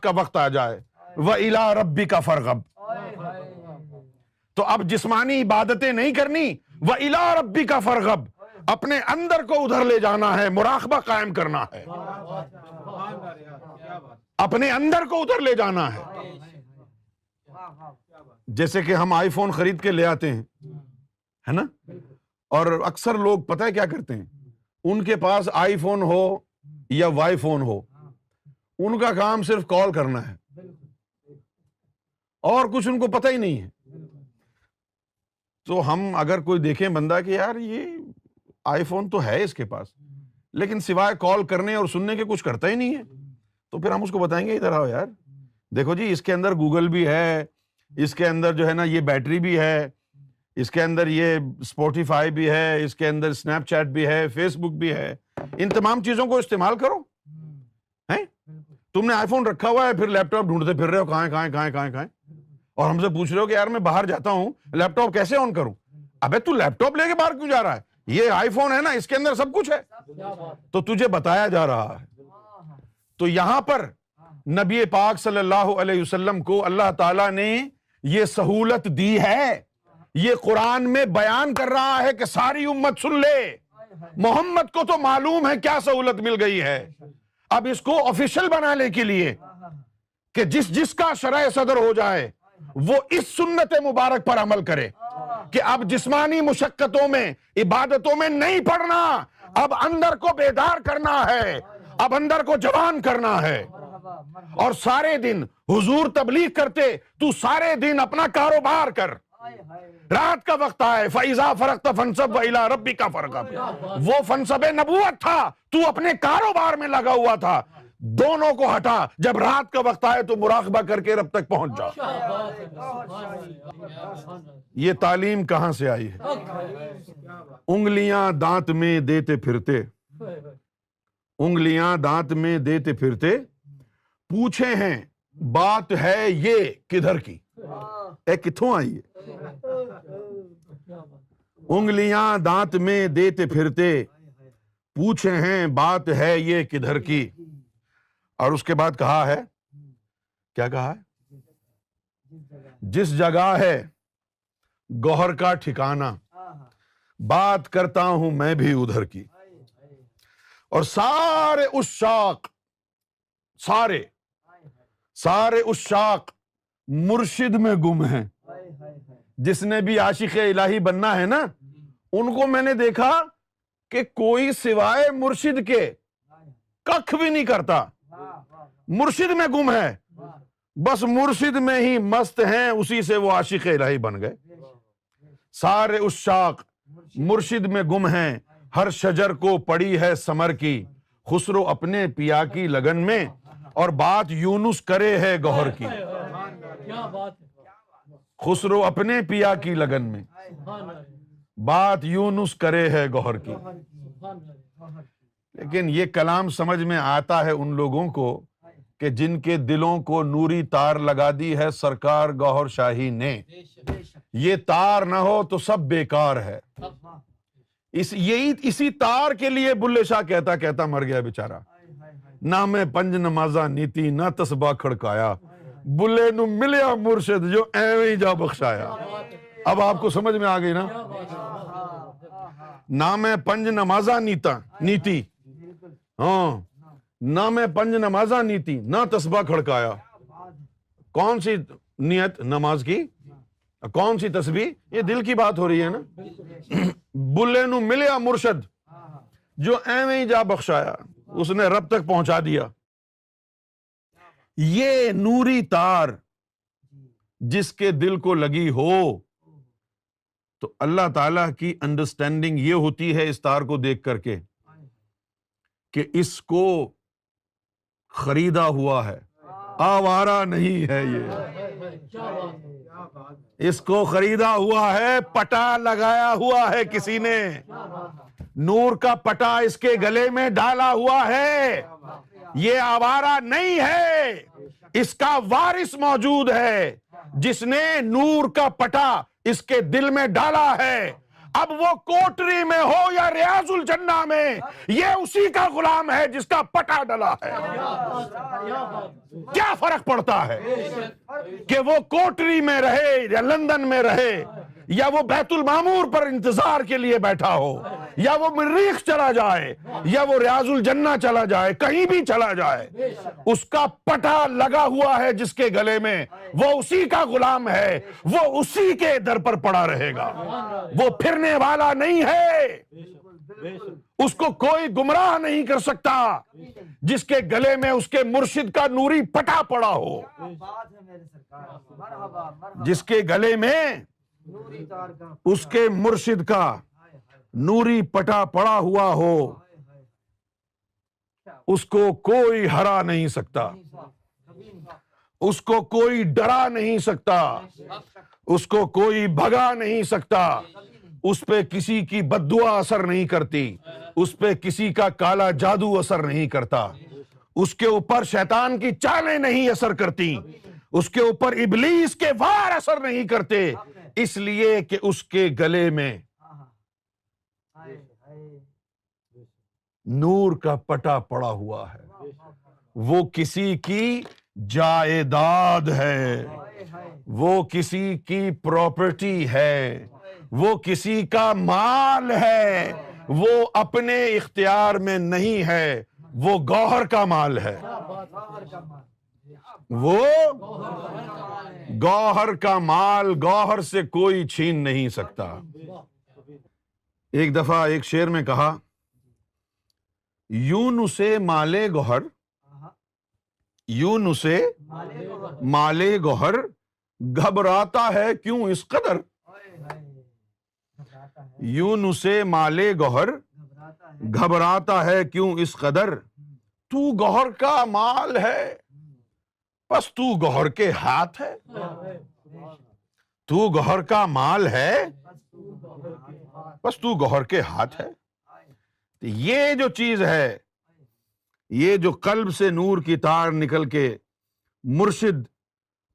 کا وقت آ جائے وَإِلَىٰ رَبِّكَ فَارْغَب، تو اب جسمانی عبادتیں نہیں کرنی، وَإِلَىٰ رَبِّكَ فَارْغَب، اپنے اندر کو ادھر لے جانا ہے، مراقبہ قائم کرنا ہے، اپنے اندر کو ادھر لے جانا ہے۔ جیسے کہ ہم آئی فون خرید کے لے آتے ہیں، ہے نا، اور اکثر لوگ پتہ ہے کیا کرتے ہیں، ان کے پاس آئی فون ہو یا وائی فون ہو، ان کا کام صرف کال کرنا ہے اور کچھ ان کو پتہ ہی نہیں ہے۔ تو ہم اگر کوئی دیکھیں بندہ کہ یار یہ آئی فون تو ہے اس کے پاس، لیکن سوائے کال کرنے اور سننے کے کچھ کرتا ہی نہیں ہے، تو پھر ہم اس کو بتائیں گے ادھر آؤ یار، دیکھو جی اس کے اندر گوگل بھی ہے، اس کے اندر جو ہے نا یہ بیٹری بھی ہے، اس کے اندر یہ اسپوٹیفائی بھی ہے، اس کے اندر اسنیپ چیٹ بھی ہے، فیس بک بھی ہے، ان تمام چیزوں کو استعمال کرو۔ ہیں تم نے آئی فون رکھا ہوا ہے، پھر لیپ ٹاپ ڈھونڈتے پھر رہے ہو کہاں، اور ہم سے پوچھ رہے ہو کہ یار میں باہر جاتا ہوں لیپ ٹاپ کیسے آن کروں؟ ابے تو لیپ ٹاپ لے کے باہر کیوں جا رہا ہے؟ یہ آئی فون ہے نا، اس کے اندر سب کچھ ہے، تو تجھے بتایا جا رہا ہے۔ تو یہاں پر نبی پاک صلی اللہ علیہ وسلم کو اللہ تعالیٰ نے یہ سہولت دی ہے، یہ قرآن میں بیان کر رہا ہے کہ ساری امت سن لے۔ محمد کو تو معلوم ہے کیا سہولت مل گئی ہے، اب اس کو آفیشل بنانے کے لیے کہ جس کا شرح صدر ہو جائے وہ اس سنت مبارک پر عمل کرے کہ اب جسمانی مشقتوں میں، عبادتوں میں نہیں پڑنا، اب اندر کو بیدار کرنا ہے، اب اندر کو جوان کرنا ہے۔ اور سارے دن حضور تبلیغ کرتے، تو سارے دن اپنا کاروبار کر، رات کا وقت آئے فَإِذَا فَرَغْتَ فَانْصَبْ وَإِلَىٰ رَبِّكَ فَارْغَب، وہ فنصب نبوت تھا، تو اپنے کاروبار میں لگا ہوا تھا، دونوں کو ہٹا، جب رات کا وقت آئے تو مراقبہ کر کے رب تک پہنچ جا۔ یہ تعلیم کہاں سے آئی ہے؟ انگلیاں دانت میں دیتے پھرتے، انگلیاں دانت میں دیتے پھرتے، پوچھے ہیں بات ہے یہ کدھر کی، اے کتھوں آئی ہے؟ انگلیاں دانت میں دیتے پھرتے، پوچھے ہیں بات ہے یہ کدھر کی، اور اس کے بعد کہا ہے، کیا کہا ہے؟ جس جگہ ہے گوہر کا ٹھکانہ، بات کرتا ہوں میں بھی ادھر کی۔ اور سارے عشاق مرشد میں گم ہیں۔ جس نے بھی عاشق الہی بننا ہے نا، ان کو میں نے دیکھا کہ کوئی سوائے مرشد کے ککھ بھی نہیں کرتا، مرشد میں گم ہے، بس مرشد میں ہی مست ہیں، اسی سے وہ عاشق الہی بن گئے۔ سارے عشاق مرشد میں گم ہیں، ہر شجر کو پڑی ہے ثمر کی، خسرو اپنے پیا کی لگن میں، اور بات یونس کرے ہے گوہر کی۔ خسرو اپنے پیا کی لگن میں، بات یونس کرے ہے گوہر کی۔ لیکن یہ کلام سمجھ میں آتا ہے ان لوگوں کو کہ جن کے دلوں کو نوری تار لگا دی ہے سرکار گوہر شاہی نے۔ یہ تار نہ ہو تو سب بیکار ہے۔ اسی تار کے لیے بلے شاہ کہتا مر گیا بیچارہ، نہ میں پنج نمازاں نیتی نہ تسبیح کھڑکایا، بلے نو ملیا مرشد جو ایویں جا بخشایا۔ اب آپ کو سمجھ میں آ گئی نا؟ نہ میں پنج نمازاں نیتی، ہاں، نہ میں پنج نمازاں نیتی نہ تسبیح کھڑکایا۔ کون سی نیت نماز کی، کون سی تسبیح؟ یہ دل کی بات ہو رہی ہے نا۔ بلے نو ملیا مرشد جو ایویں جا بخشایا، اس نے رب تک پہنچا دیا۔ یہ نوری تار جس کے دل کو لگی ہو تو اللہ تعالیٰ کی انڈرسٹینڈنگ یہ ہوتی ہے اس تار کو دیکھ کر کے کہ اس کو خریدا ہوا ہے، آوارہ نہیں ہے یہ، اس کو خریدا ہوا ہے، پٹا لگایا ہوا ہے کسی نے، نور کا پٹا اس کے گلے میں ڈالا ہوا ہے، یہ آوارہ نہیں ہے، اس کا وارث موجود ہے جس نے نور کا پٹا اس کے دل میں ڈالا ہے۔ اب وہ کوٹری میں ہو یا ریاض الجنہ میں، یہ اسی کا غلام ہے جس کا پٹا ڈلا ہے۔ کیا فرق پڑتا ہے کہ وہ کوٹری میں رہے یا لندن میں رہے، یا وہ بیت المعمور پر انتظار کے لیے بیٹھا ہو، یا وہ مریخ چلا جائے، یا وہ ریاض الجنہ چلا جائے، کہیں بھی چلا جائے، اس کا پٹا لگا ہوا ہے جس کے گلے میں، وہ اسی کا غلام ہے، وہ اسی کے در پر پڑا رہے گا، وہ پھرنے والا نہیں ہے، اس کو کوئی گمراہ نہیں کر سکتا جس کے گلے میں اس کے مرشد کا نوری پٹا پڑا ہو، جس کے گلے میں اس کے مرشد کا نوری پٹا پڑا ہوا ہو، اس کو کوئی ہرا نہیں سکتا، اس کو کوئی ڈرا نہیں سکتا، اس کو کوئی بھگا نہیں سکتا، اس پہ کسی کی بد دعا اثر نہیں کرتی، اس پہ کسی کا کالا جادو اثر نہیں کرتا، اس کے اوپر شیطان کی چالیں نہیں اثر کرتی، اس کے اوپر ابلیس کے وار اثر نہیں کرتے، اس لیے کہ اس کے گلے میں نور کا پٹا پڑا ہوا ہے، وہ کسی کی جائیداد ہے، وہ کسی کی پراپرٹی ہے، وہ کسی کا مال ہے، وہ اپنے اختیار میں نہیں ہے، وہ گوہر کا مال ہے، وہ گوہر کا مال، گوہر سے کوئی چھین نہیں سکتا۔ ایک دفعہ ایک شعر میں کہا، یونس مالے گوہر، یونس مالے گوہر، گھبراتا ہے کیوں اس قدر، یونس مالے گوہر، گھبراتا ہے کیوں اس قدر، تو گوہر کا مال ہے بس تو گوہر کے ہاتھ ہے، تو گوہر کا مال ہے بس تو گوہر کے ہاتھ ہے۔ یہ جو چیز ہے، یہ جو قلب سے نور کی تار نکل کے مرشد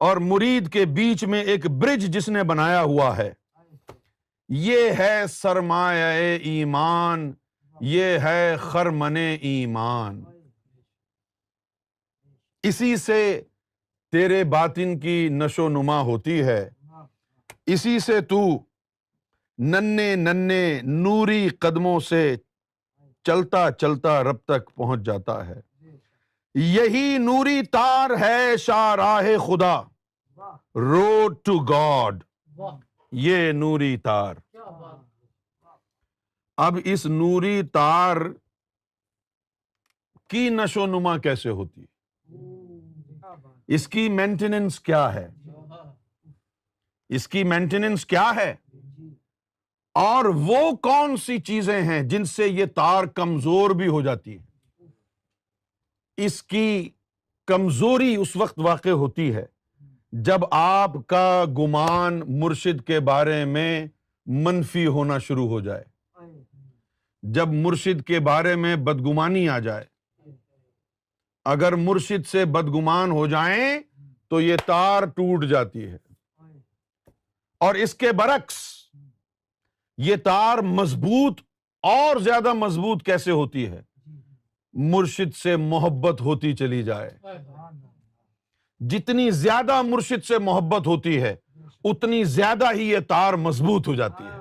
اور مرید کے بیچ میں ایک برج جس نے بنایا ہوا ہے، یہ ہے سرمایہ ایمان، یہ ہے خرمن ایمان، اسی سے تیرے باطن کی نشو نما ہوتی ہے، اسی سے تو ننھے ننھے نوری قدموں سے چلتا چلتا رب تک پہنچ جاتا ہے، یہی نوری تار ہے شاہراہ خدا، روڈ ٹو گاڈ، یہ نوری تار۔ اب اس نوری تار کی نشو نما کیسے ہوتی ہے، اس کی مینٹیننس کیا ہے، اس کی مینٹیننس کیا ہے، اور وہ کون سی چیزیں ہیں جن سے یہ تار کمزور بھی ہو جاتی ہے۔ اس کی کمزوری اس وقت واقع ہوتی ہے جب آپ کا گمان مرشد کے بارے میں منفی ہونا شروع ہو جائے، جب مرشد کے بارے میں بدگمانی آ جائے۔ اگر مرشد سے بدگمان ہو جائیں تو یہ تار ٹوٹ جاتی ہے، اور اس کے برعکس یہ تار مضبوط اور زیادہ مضبوط کیسے ہوتی ہے، مرشد سے محبت ہوتی چلی جائے۔ جتنی زیادہ مرشد سے محبت ہوتی ہے اتنی زیادہ ہی یہ تار مضبوط ہو جاتی ہے۔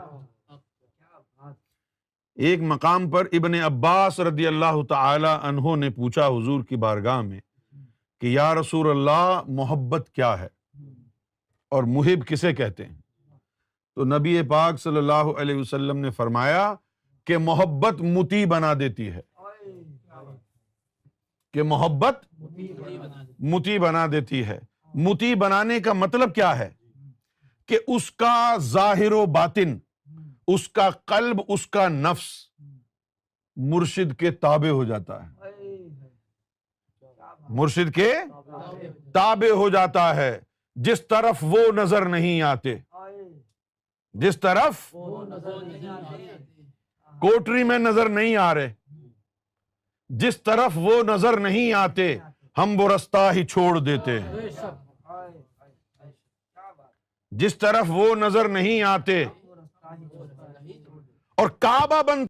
ایک مقام پر ابن عباس رضی اللہ تعالی عنہ نے پوچھا حضور کی بارگاہ میں کہ یا رسول اللہ، محبت کیا ہے اور محب کسے کہتے ہیں؟ تو نبی پاک صلی اللہ علیہ وسلم نے فرمایا کہ محبت مطیع بنا دیتی ہے، کہ محبت مطیع بنا دیتی ہے۔ مطیع بنانے کا مطلب کیا ہے کہ اس کا ظاہر و باطن، اس کا قلب، اس کا نفس مرشد کے تابع ہو جاتا ہے، مرشد کے تابع ہو جاتا ہے۔ جس طرف وہ نظر نہیں آتے، جس طرف کوٹری میں نظر نہیں آ رہے، جس طرف وہ نظر نہیں آتے، ہم وہ رستہ ہی چھوڑ دیتے ہیں، جس طرف وہ نظر نہیں آتے اور کعبہ بن